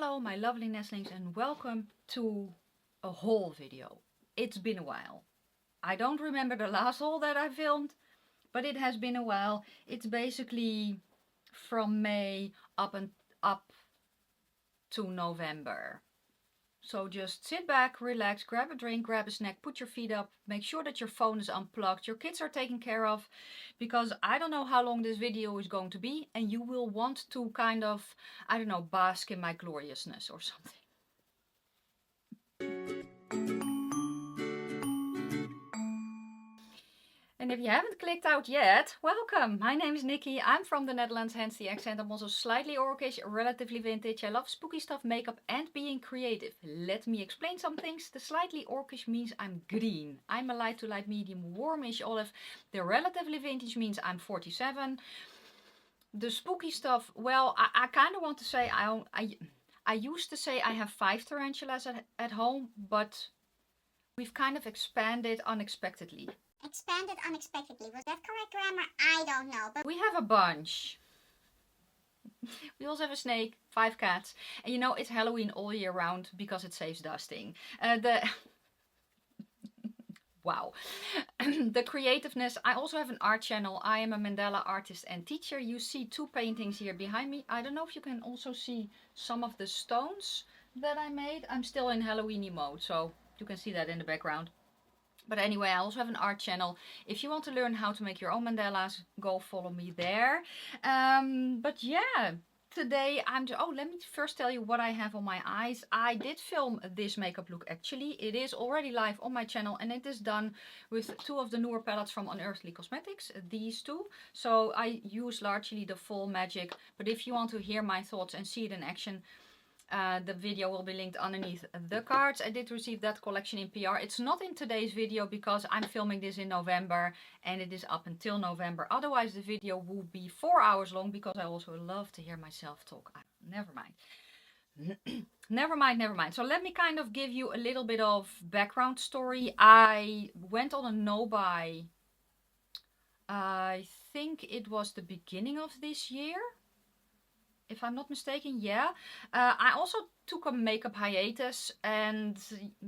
Hello my lovely nestlings and welcome to a haul video. It's been a while. I don't remember the last haul that I filmed, but it has been a while. It's basically from May up to November. So just sit back, relax, grab a drink, grab a snack, put your feet up, make sure that your phone is unplugged, your kids are taken care of, because I don't know how long this video is going to be and you will want to kind of, I don't know, bask in my gloriousness or something. And if you haven't clicked out yet, welcome! My name is Nikki, I'm from the Netherlands, hence the accent. I'm also slightly orcish, relatively vintage. I love spooky stuff, makeup and being creative. Let me explain some things. The slightly orcish means I'm green. I'm a light to light medium warmish olive. The relatively vintage means I'm 47. The spooky stuff, well, I kind of want to say, I used to say I have 5 tarantulas at home, but we've kind of expanded unexpectedly. Expanded unexpectedly. Was that correct grammar? I don't know, but we have a bunch. We also have a snake, 5 cats, and you know it's Halloween all year round because it saves dusting. Wow. The creativeness. I also have an art channel. I am a mandala artist and teacher. You see 2 paintings here behind me. I don't know if you can also see some of the stones that I made. I'm still in Halloweeny mode, so you can see that in the background. But anyway, I also have an art channel. If you want to learn how to make your own mandalas, go follow me there. But yeah, today oh, let me first tell you what I have on my eyes. I did film this makeup look actually. It is already live on my channel and it is done with 2 of the newer palettes from Unearthly Cosmetics, these 2. So I use largely the Fall Magic, but if you want to hear my thoughts and see it in action, the video will be linked underneath the cards. I did receive that collection in PR. It's not in today's video because I'm filming this in November and it is up until November. Otherwise the video will be 4 hours long because I also love to hear myself talk. Never mind. Never mind. So let me kind of give you a little bit of background story. I went on a no-buy, I think it was the beginning of this year, if I'm not mistaken. Yeah, I also took a makeup hiatus and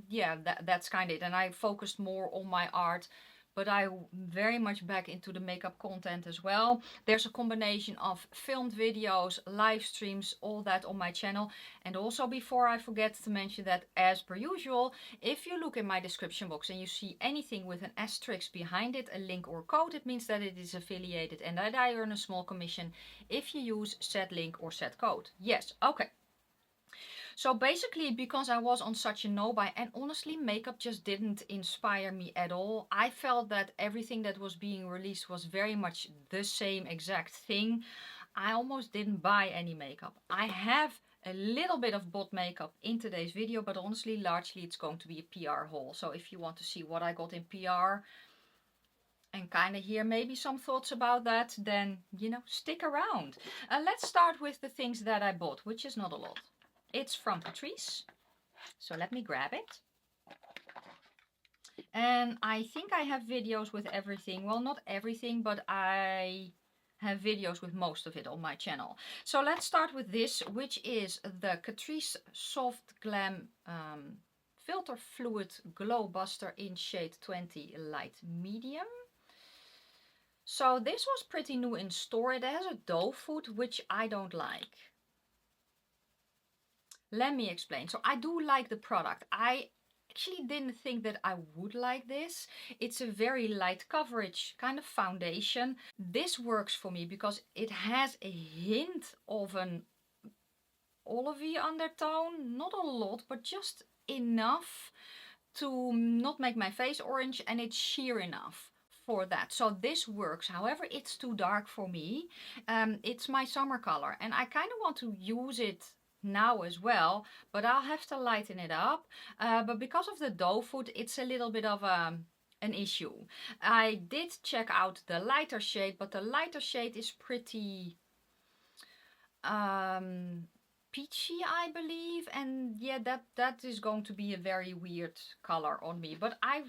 yeah, that's kind of it. And I focused more on my art, but I very much back into the makeup content as well. There's a combination of filmed videos, live streams, all that on my channel. And also, before I forget to mention that, as per usual, if you look in my description box and you see anything with an asterisk behind it, a link or code, it means that it is affiliated and that I earn a small commission if you use said link or said code. Yes, okay. So basically, because I was on such a no-buy, and honestly makeup just didn't inspire me at all. I felt that everything that was being released was very much the same exact thing. I almost didn't buy any makeup. I have a little bit of bought makeup in today's video, but honestly largely it's going to be a PR haul. So if you want to see what I got in PR and kind of hear maybe some thoughts about that, then you know, stick around. Let's start with the things that I bought, which is not a lot. It's from Catrice, so let me grab it. And I think I have videos with everything. Well, not everything, but I have videos with most of it on my channel. So let's start with this, which is the Catrice Soft Glam Filter Fluid Glow Buster in shade 20 Light Medium. So this was pretty new in store. It has a doe foot, which I don't like. Let me explain. So I do like the product. I actually didn't think that I would like this. It's a very light coverage kind of foundation. This works for me because it has a hint of an olivey undertone. Not a lot, but just enough to not make my face orange, and it's sheer enough for that. So this works. However, it's too dark for me. It's my summer color and I kind of want to use it now as well, but I'll have to lighten it up. But because of the doe foot, it's a little bit of an issue. I did check out the lighter shade, but the lighter shade is pretty peachy, I believe, and yeah, that is going to be a very weird color on me. But I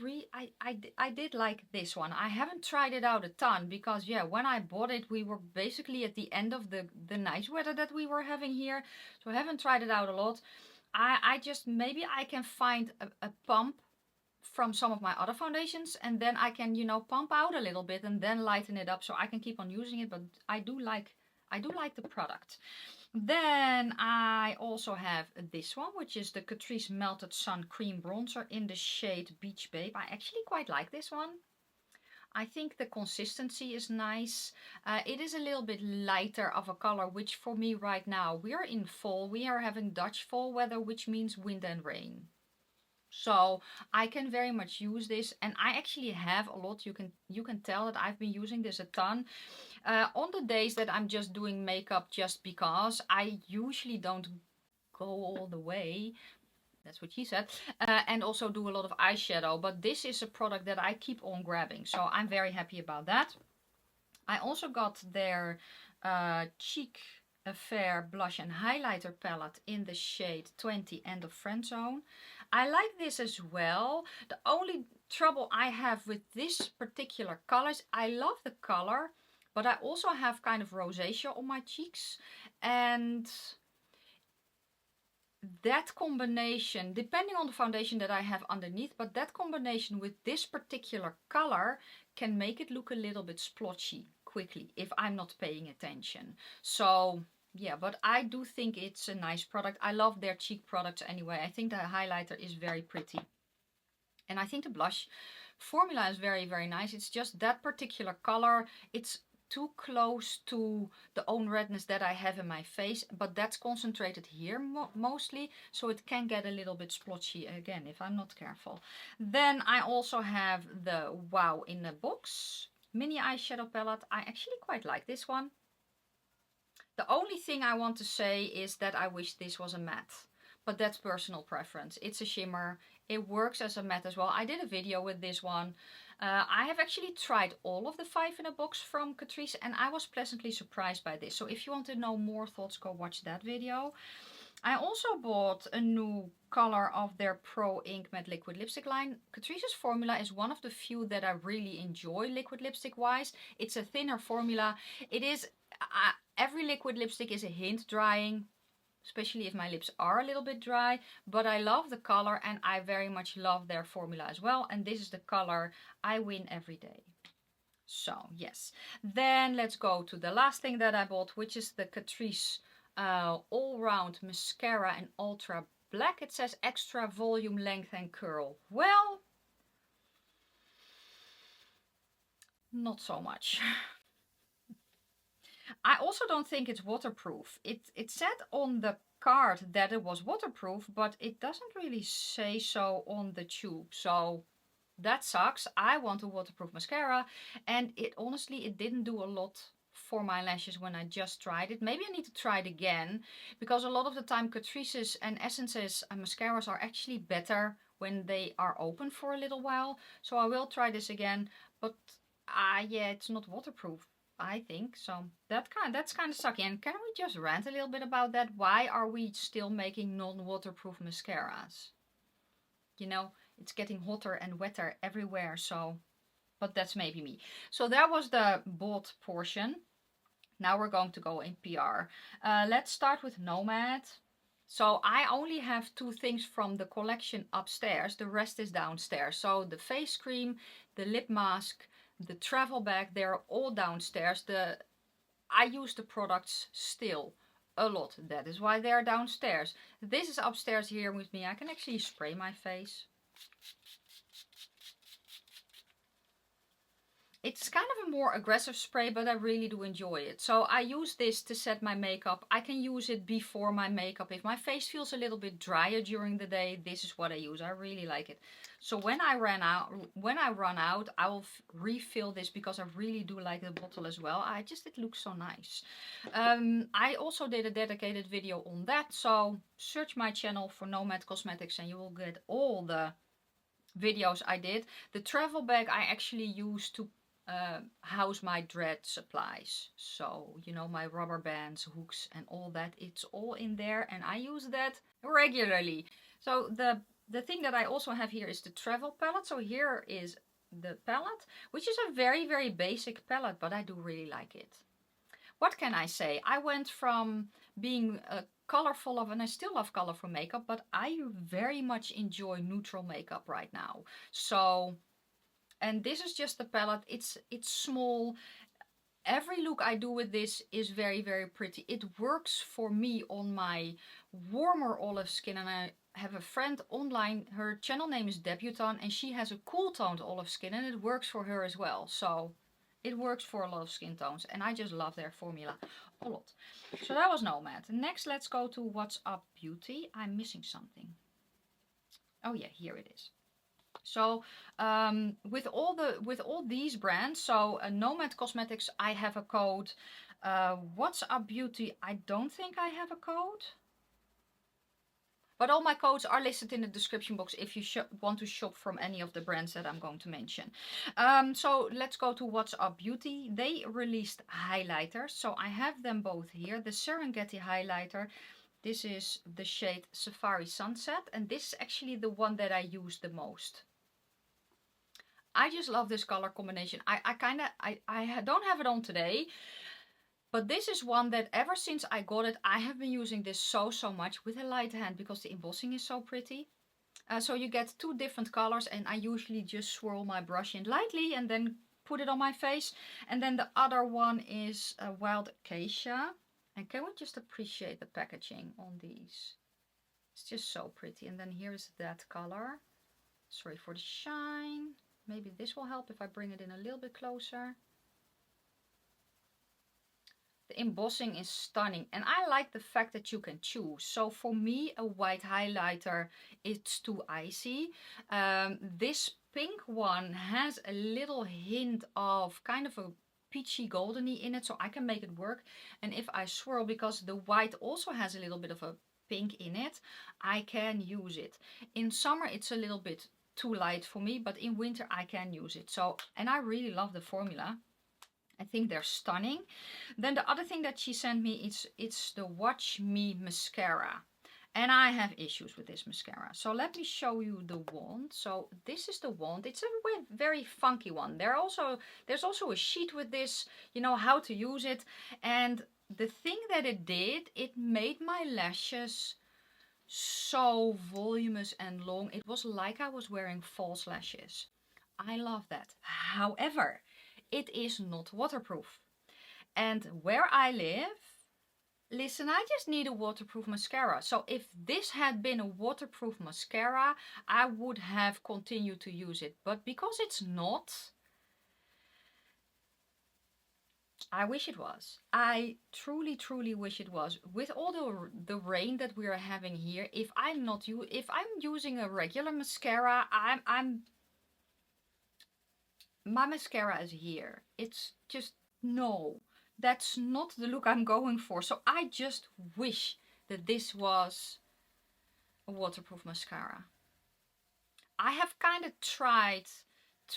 did like this one. I haven't tried it out a ton because yeah, when I bought it, we were basically at the end of the nice weather that we were having here, so I haven't tried it out a lot. I just, maybe I can find a pump from some of my other foundations, and then I can, you know, pump out a little bit and then lighten it up so I can keep on using it. But I do like the product. Then I also have this one, which is the Catrice Melted Sun Cream Bronzer in the shade Beach Babe. I actually quite like this one. I think the consistency is nice. It is a little bit lighter of a color, which for me right now, we are in fall. We are having Dutch fall weather, which means wind and rain. So I can very much use this, and I actually have a lot. You can tell that I've been using this a ton. On the days that I'm just doing makeup just because, I usually don't go all the way. That's what she said. And also do a lot of eyeshadow. But this is a product that I keep on grabbing. So I'm very happy about that. I also got their Cheek Affair Blush and Highlighter Palette in the shade 20 End of Friend Zone. I like this as well. The only trouble I have with this particular color is I love the color, but I also have kind of rosacea on my cheeks. And that combination, depending on the foundation that I have underneath, but that combination with this particular color can make it look a little bit splotchy quickly if I'm not paying attention. So yeah, but I do think it's a nice product. I love their cheek products anyway. I think the highlighter is very pretty. And I think the blush formula is very, very nice. It's just that particular color. It's too close to the own redness that I have in my face, but that's concentrated here mostly, so it can get a little bit splotchy again if I'm not careful. Then I also have the Wow in a Box mini eyeshadow palette. I actually quite like this one. The only thing I want to say is that I wish this was a matte, but that's personal preference. It's a shimmer. It works as a matte as well. I did a video with this one. I have actually tried all of the 5 in a box from Catrice, and I was pleasantly surprised by this. So if you want to know more thoughts, go watch that video. I also bought a new color of their Pro Ink Matte Liquid Lipstick line. Catrice's formula is one of the few that I really enjoy liquid lipstick wise. It's a thinner formula. It is, every liquid lipstick is a hint drying, especially if my lips are a little bit dry, but I love the color and I very much love their formula as well. And this is the color I win every day. So yes, then let's go to the last thing that I bought, which is the Catrice All Round Mascara in Ultra Black. It says extra volume, length and curl. Well, not so much. I also don't think it's waterproof. It said on the card that it was waterproof, but it doesn't really say so on the tube. So that sucks. I want a waterproof mascara, and it honestly, it didn't do a lot for my lashes when I just tried it. Maybe I need to try it again, because a lot of the time Catrice's and Essence's and mascaras are actually better when they are open for a little while. So I will try this again, but yeah, it's not waterproof, I think. So that's kind of sucky. And can we just rant a little bit about that? Why are we still making non-waterproof mascaras? You know, it's getting hotter and wetter everywhere, so, but that's maybe me. So that was the bought portion. Now we're going to go in PR. Let's start with Nomad. So I only have 2 things from the collection upstairs. The rest is downstairs. So the face cream, the lip mask, the travel bag, they're all downstairs. I use the products still a lot. That is why they're downstairs. This is upstairs here with me. I can actually spray my face. It's kind of a more aggressive spray, but I really do enjoy it. So I use this to set my makeup. I can use it before my makeup. If my face feels a little bit drier during the day, this is what I use. I really like it. So when I run out, I will refill this, because I really do like the bottle as well. It looks so nice. I also did a dedicated video on that. So search my channel for Nomad Cosmetics and you will get all the videos I did. The travel bag I actually use to house my dread supplies. So, you know, my rubber bands, hooks and all that, it's all in there and I use that regularly. So the thing that I also have here is the travel palette. So here is the palette, which is a very, very basic palette, but I do really like it. What can I say? I went from being colorful and I still love colorful makeup, but I very much enjoy neutral makeup right now. So, and this is just the palette. It's small. Every look I do with this is very, very pretty. It works for me on my warmer olive skin, and I have a friend online. Her channel name is Debutante, and she has a cool toned olive skin, and it works for her as well. So it works for a lot of skin tones, and I just love their formula a lot. So that was Nomad. Next, let's go to What's Up Beauty. I'm missing something. Oh yeah, here it is. So with all these brands, so Nomad Cosmetics, I have a code. What's Up Beauty, I don't think I have a code. But all my codes are listed in the description box if you want to shop from any of the brands that I'm going to mention. So let's go to What's Up Beauty. They released highlighters. So I have them both here. The Serengeti highlighter. This is the shade Safari Sunset. And this is actually the one that I use the most. I just love this color combination. I don't have it on today. But this is one that ever since I got it, I have been using this so much with a light hand because the embossing is so pretty. So you get two different colors and I usually just swirl my brush in lightly and then put it on my face. And then the other one is Wild Acacia. And can we just appreciate the packaging on these? It's just so pretty. And then here is that color. Sorry for the shine. Maybe this will help if I bring it in a little bit closer. The embossing is stunning and I like the fact that you can choose. So for me, a white highlighter, it's too icy. This pink one has a little hint of kind of a peachy goldeny in it, so I can make it work. And if I swirl, because the white also has a little bit of a pink in it, I can use it. In summer it's a little bit too light for me, but in winter I can use it. So, and I really love the formula. I think they're stunning. Then the other thing that she sent me, it's the Watch Me mascara. And I have issues with this mascara. So let me show you the wand. So this is the wand. It's a very funky one. There's also a sheet with this, you know, how to use it. And the thing that it did, it made my lashes so voluminous and long. It was like I was wearing false lashes. I love that. However, it is not waterproof. And where I live, listen, I just need a waterproof mascara. So if this had been a waterproof mascara, I would have continued to use it. But because it's not, I wish it was. I truly, truly wish it was. With all the rain that we are having here, if I'm using a regular mascara, my mascara is here. It's just, no, that's not the look I'm going for. So I just wish that this was a waterproof mascara. I have kind of tried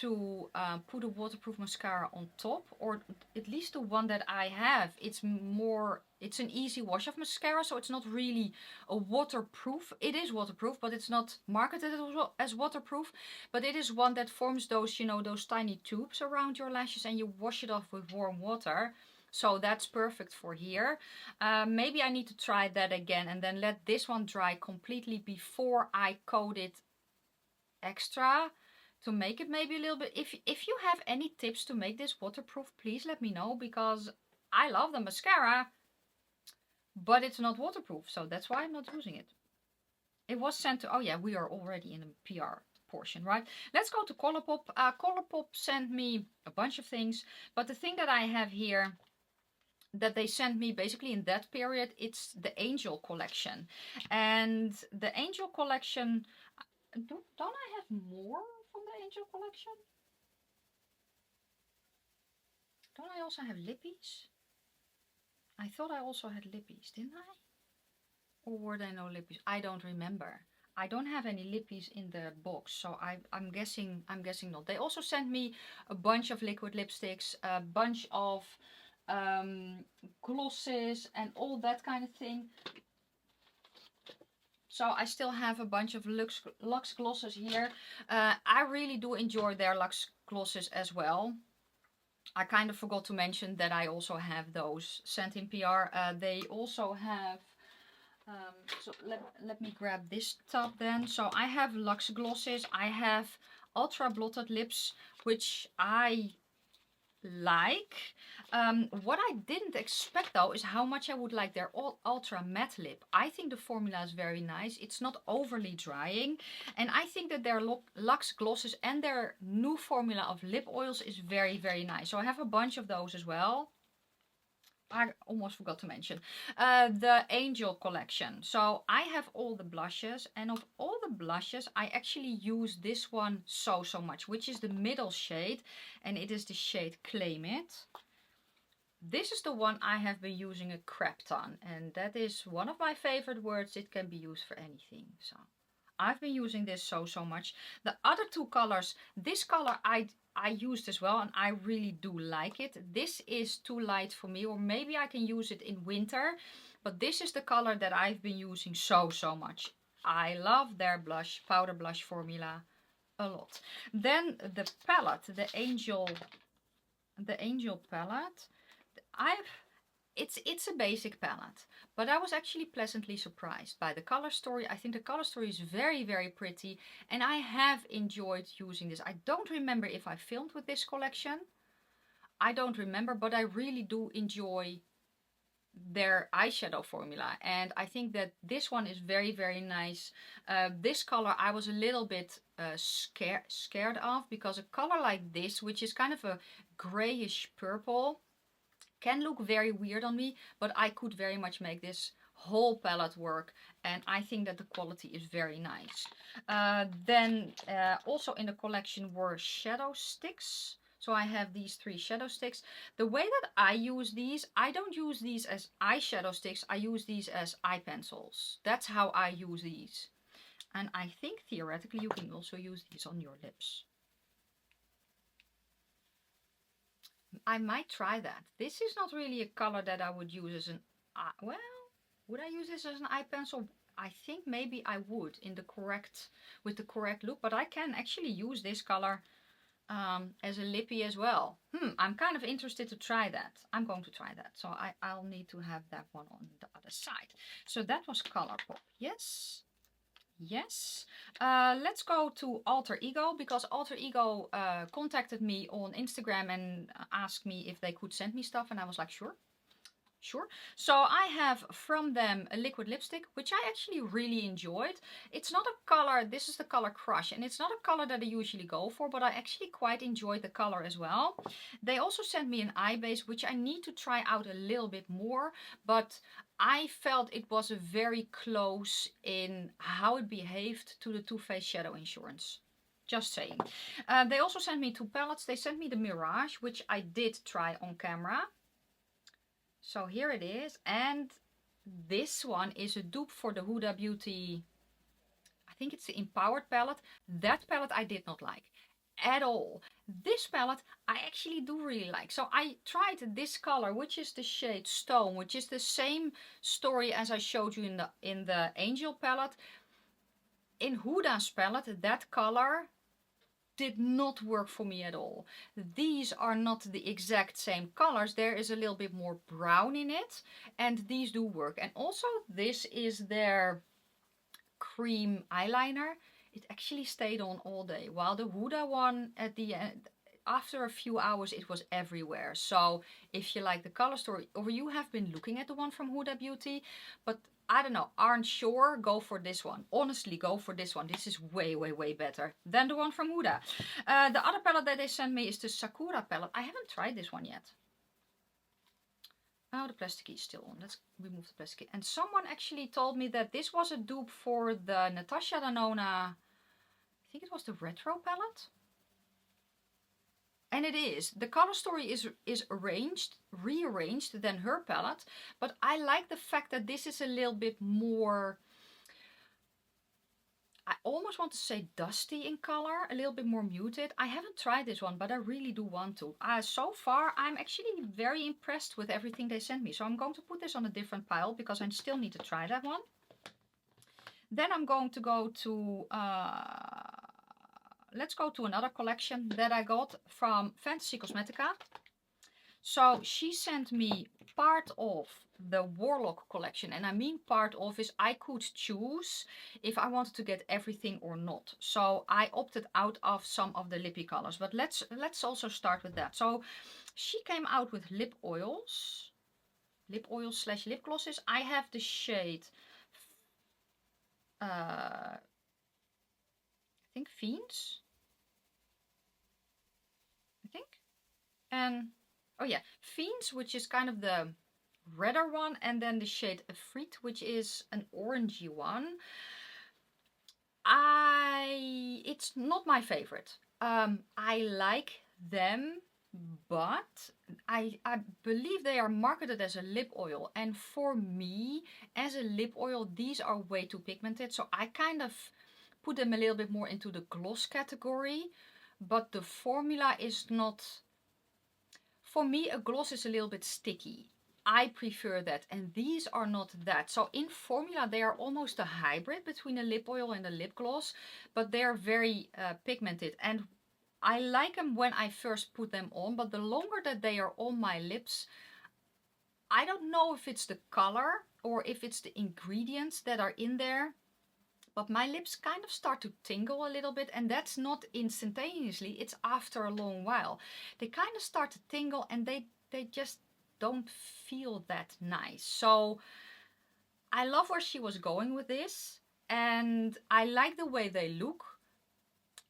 to put a waterproof mascara on top, or at least the one that I have, it's an easy wash off mascara, so it's not really a waterproof. It is waterproof, but it's not marketed as waterproof, but it is one that forms those, you know, those tiny tubes around your lashes and you wash it off with warm water. So that's perfect for here. Maybe I need to try that again and then let this one dry completely before I coat it extra, to make it maybe a little bit. If you have any tips to make this waterproof, please let me know, because I love the mascara, but it's not waterproof, so that's why I'm not using it. It was sent to, oh yeah, we are already in the PR portion, right? Let's go to Colourpop. Colourpop sent me a bunch of things, but the thing that I have here that they sent me basically in that period, it's the Angel collection. And the Angel collection, don't I have more from the Angel collection? Don't I also have lippies? I thought I also had lippies, didn't I? Or were there no lippies? I don't remember. I don't have any lippies in the box, so I'm guessing not. They also sent me a bunch of liquid lipsticks, a bunch of glosses and all that kind of thing. So I still have a bunch of Luxe glosses here. I really do enjoy their Luxe glosses as well. I kind of forgot to mention that I also have those sent in PR. They also have, so let me grab this tub then. So I have Luxe glosses. I have Ultra Blotted Lips, which I like. What I didn't expect though is how much I would like their ultra matte lip. I think the formula is very nice. It's not overly drying, and I think that their Luxe glosses and their new formula of lip oils is very, very nice. So I have a bunch of those as well. I almost forgot to mention the Angel collection. So I have all the blushes, and of all the blushes I actually use this one so much, which is the middle shade, and it is the shade Claim It. This is the one I have been using a crap ton, and that is one of my favorite words. It can be used for anything. So I've been using this so much. The other two colors, this color I used as well, and I really do like it. This is too light for me, or maybe I can use it in winter, but this is the color that I've been using so much. I love their blush, powder blush formula a lot. Then the palette, the Angel palette. It's a basic palette, but I was actually pleasantly surprised by the color story. I think the color story is very, very pretty, and I have enjoyed using this. I don't remember if I filmed with this collection. I don't remember, but I really do enjoy their eyeshadow formula, and I think that this one is very, very nice. This color I was a little bit scared of, because a color like this, which is kind of a grayish purple, can look very weird on me, but I could very much make this whole palette work, and I think that the quality is very nice. Then also in the collection were shadow sticks. So I have these 3 shadow sticks. The way that I use these, I don't use these as eyeshadow sticks. I use these as eye pencils. That's how I use these. And I think theoretically you can also use these on your lips. I might try that. This is not really a color that I would use as an eye. Well, would I use this as an eye pencil? I think maybe I would with the correct look, but I can actually use this color as a lippy as well. I'm kind of interested to try that. I'm going to try that. So I'll need to have that one on the other side. So that was Colourpop. Yes. Yes. Let's go to Alter Ego, because Alter Ego contacted me on Instagram and asked me if they could send me stuff, and I was like, sure. So I have from them a liquid lipstick, which I actually really enjoyed. It's not a color, this is the color Crush, and it's not a color that I usually go for, but I actually quite enjoyed the color as well. They also sent me an eye base, which I need to try out a little bit more, but I felt it was very close in how it behaved to the Too Faced Shadow Insurance. Just saying. They also sent me 2 palettes. They sent me the Mirage, which I did try on camera. So here it is, and this one is a dupe for the Huda Beauty, I think it's the Empowered palette. That palette I did not like at all. This palette I actually do really like. So I tried this color, which is the shade Stone, which is the same story as I showed you in the Angel palette. In Huda's palette, that color did not work for me at all. These are not the exact same colors. There is a little bit more brown in it, and these do work. And also this is their cream eyeliner. It actually stayed on all day, while the Huda one at the end, after a few hours, it was everywhere. So if you like the color story, or you have been looking at the one from Huda Beauty, but I don't know, aren't sure, go for this one. Honestly, go for this one. This is way better than the one from Huda. The other palette that they sent me is the Sakura palette. I haven't tried this one yet. Oh, the plastic is still on. Let's remove the plastic. And someone actually told me that this was a dupe for the Natasha Denona, I think it was the Retro palette. And it is. The color story is rearranged than her palette. But I like the fact that this is a little bit more I almost want to say dusty in color, a little bit more muted. I haven't tried this one, but I really do want to. So far, I'm actually very impressed with everything they sent me. So I'm going to put this on a different pile because I still need to try that one. Then I'm going to go to, let's go to another collection that I got from Fantasy Cosmetica. So she sent me part of the Warlock collection, and I mean part of is I could choose if I wanted to get everything or not. So I opted out of some of the lippy colors, but let's also start with that. So she came out with lip oils slash lip glosses. I have the shade I think Fiends, I think, and oh yeah, Fiends, which is kind of the redder one, and then the shade Efreet, which is an orangey one. It's not my favorite. I like them, but I believe they are marketed as a lip oil, and for me, as a lip oil, these are way too pigmented, so I kind of put them a little bit more into the gloss category, but the formula is not... For me, a gloss is a little bit sticky. I prefer that, and these are not that. So in formula, they are almost a hybrid between a lip oil and a lip gloss, but they are very pigmented, and I like them when I first put them on, but the longer that they are on my lips, I don't know if it's the color or if it's the ingredients that are in there, but my lips kind of start to tingle a little bit, and that's not instantaneously, it's after a long while. They kind of start to tingle, and they just don't feel that nice. So I love where she was going with this, and I like the way they look.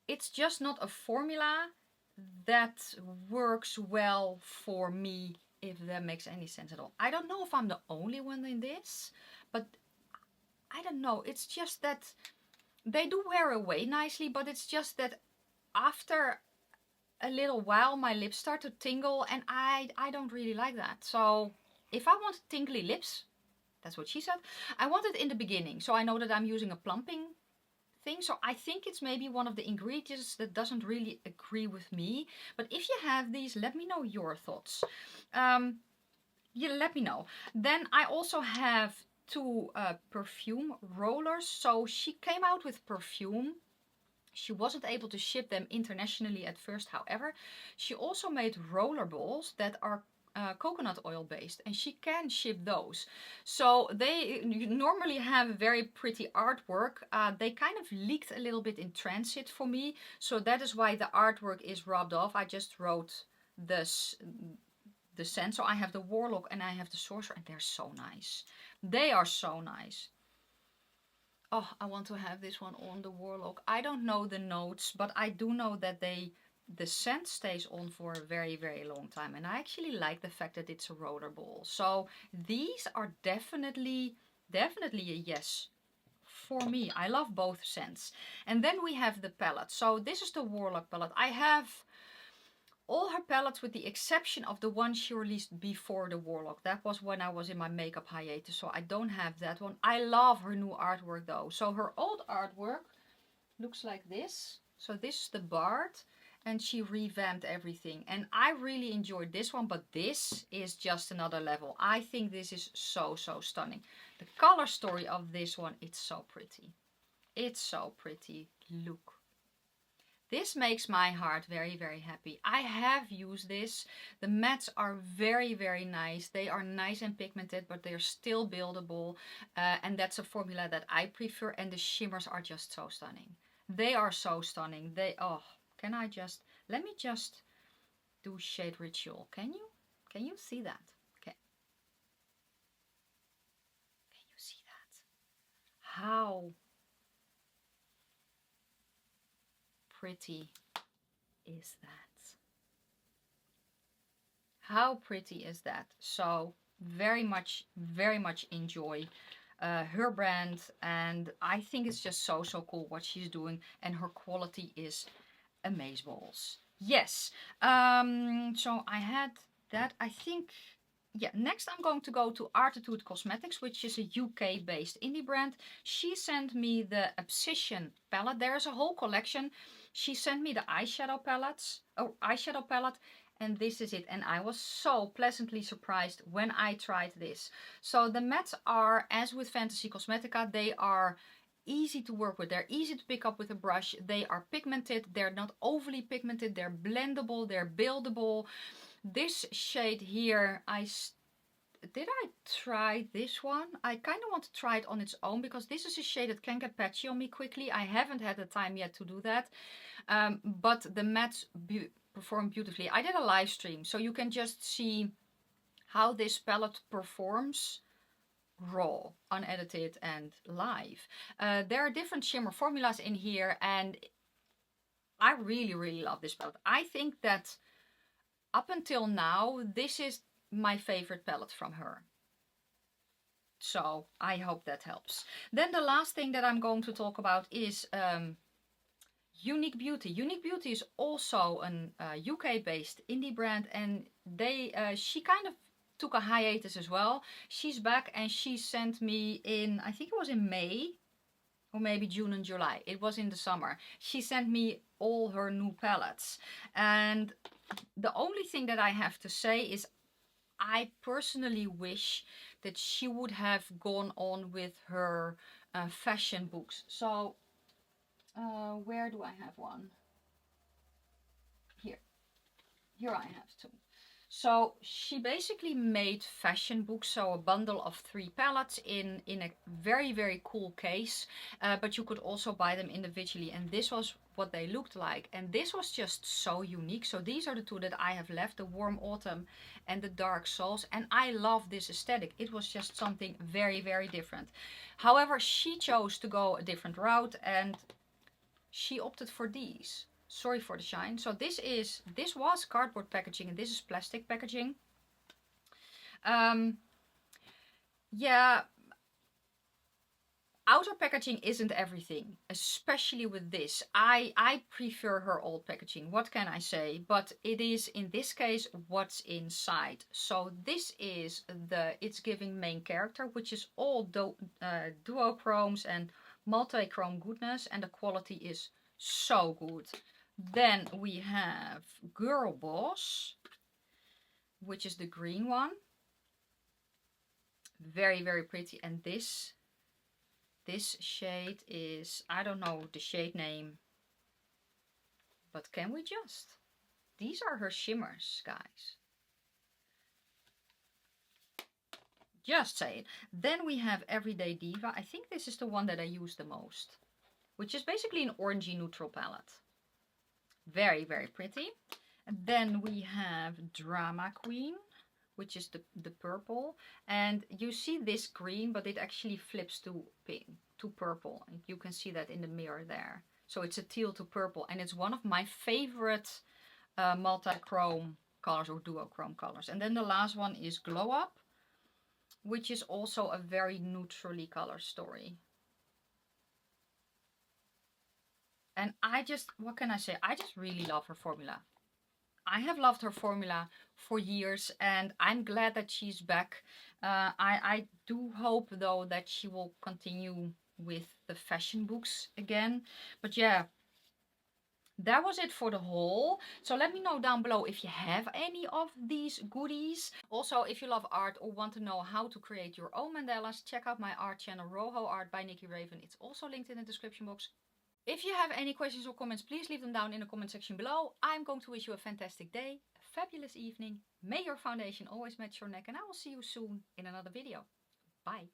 It's just not a formula that works well for me, if that makes any sense at all. I don't know if I'm the only one in this, but I don't know. It's just that they do wear away nicely, but it's just that after a little while my lips start to tingle, and I don't really like that. So if I want tingly lips, that's what she said, I want it in the beginning. So I know that I'm using a plumping thing. So I think it's maybe one of the ingredients that doesn't really agree with me. But if you have these, let me know your thoughts. Yeah, let me know. Then I also have two perfume rollers. So she came out with perfume. She wasn't able to ship them internationally at first, however. She also made roller balls that are coconut oil based, and she can ship those. So they normally have very pretty artwork. They kind of leaked a little bit in transit for me, so that is why the artwork is rubbed off. I just wrote the scent. So I have the Warlock and I have the Sorcerer, and they're so nice. They are so nice. Oh, I want to have this one on, the Warlock. I don't know the notes, but I do know that the scent stays on for a very, very long time. And I actually like the fact that it's a roller ball. So these are definitely a yes for me. I love both scents. And then we have the palette. So this is the Warlock palette. I have all her palettes with the exception of the one she released before the Warlock. That was when I was in my makeup hiatus, so I don't have that one. I love her new artwork though. So her old artwork looks like this. So this is the Bard, and she revamped everything. And I really enjoyed this one, but this is just another level. I think this is so, so stunning. The color story of this one, it's so pretty. It's so pretty. Look. This makes my heart very, very happy. I have used this. The mattes are very, very nice. They are nice and pigmented, but they're still buildable. And that's a formula that I prefer. And the shimmers are just so stunning. They are so stunning. Oh, can I just... Let me just do Shade Ritual. Can you see that? Okay. Can you see that? How pretty is that? How pretty is that? So very much enjoy her brand, and I think it's just so cool what she's doing, and her quality is amazeballs. Yes. So I had that. I think yeah, next I'm going to go to Artitude Cosmetics, which is a UK-based indie brand. She sent me the Obsession palette. There's a whole collection. She sent me the eyeshadow palette, and this is it. And I was so pleasantly surprised when I tried this. So the mattes are, as with Fantasy Cosmetica, they are easy to work with. They're easy to pick up with a brush. They are pigmented. They're not overly pigmented. They're blendable. They're buildable. This shade here, did I try this one? I kind of want to try it on its own because this is a shade that can get patchy on me quickly. I haven't had the time yet to do that. But the mattes perform beautifully. I did a live stream, so you can just see how this palette performs raw, unedited, and live. There are different shimmer formulas in here, and I really, really love this palette. I think that up until now, this is my favorite palette from her. So I hope that helps. Then the last thing that I'm going to talk about is Unique Beauty. Unique Beauty is also an UK-based indie brand, and she kind of took a hiatus as well. She's back, and she sent me in, I think it was in May, or maybe June and July. It was in the summer. She sent me all her new palettes, and the only thing that I have to say is I personally wish that she would have gone on with her fashion books. So where do I have one? Here I have two. So she basically made fashion books, so a bundle of 3 palettes in a very, very cool case, but you could also buy them individually, and this was what they looked like, and this was just so unique. So these are the 2 that I have left, the Warm Autumn and the Dark Souls, and I love this aesthetic. It was just something very, very different. However, she chose to go a different route, and she opted for these. Sorry for the shine. So this was cardboard packaging, and this is plastic packaging. Yeah, outer packaging isn't everything, especially with this. I prefer her old packaging. What can I say? But it is, in this case, what's inside. So this is it's giving main character, which is all duochromes and multi-chrome goodness, and the quality is so good. Then we have Girl Boss, which is the green one. Very, very pretty. And this shade is, I don't know the shade name, but can we just? These are her shimmers, guys. Just say it. Then we have Everyday Diva. I think this is the one that I use the most, which is basically an orangey neutral palette. Very, very pretty. And then we have Drama Queen, which is the purple. And you see this green, but it actually flips to pink, to purple. And you can see that in the mirror there. So it's a teal to purple. And it's one of my favorite multi-chrome colors or duochrome colors. And then the last one is Glow Up, which is also a very neutrally color story. And what can I say? I just really love her formula. I have loved her formula for years, and I'm glad that she's back. I do hope, though, that she will continue with the fashion books again. But yeah, that was it for the haul. So let me know down below if you have any of these goodies. Also, if you love art or want to know how to create your own mandalas, check out my art channel, Roho Art by NIKKIRAVEN. It's also linked in the description box. If you have any questions or comments, please leave them down in the comment section below. I'm going to wish you a fantastic day, a fabulous evening. May your foundation always match your neck, and I will see you soon in another video. Bye.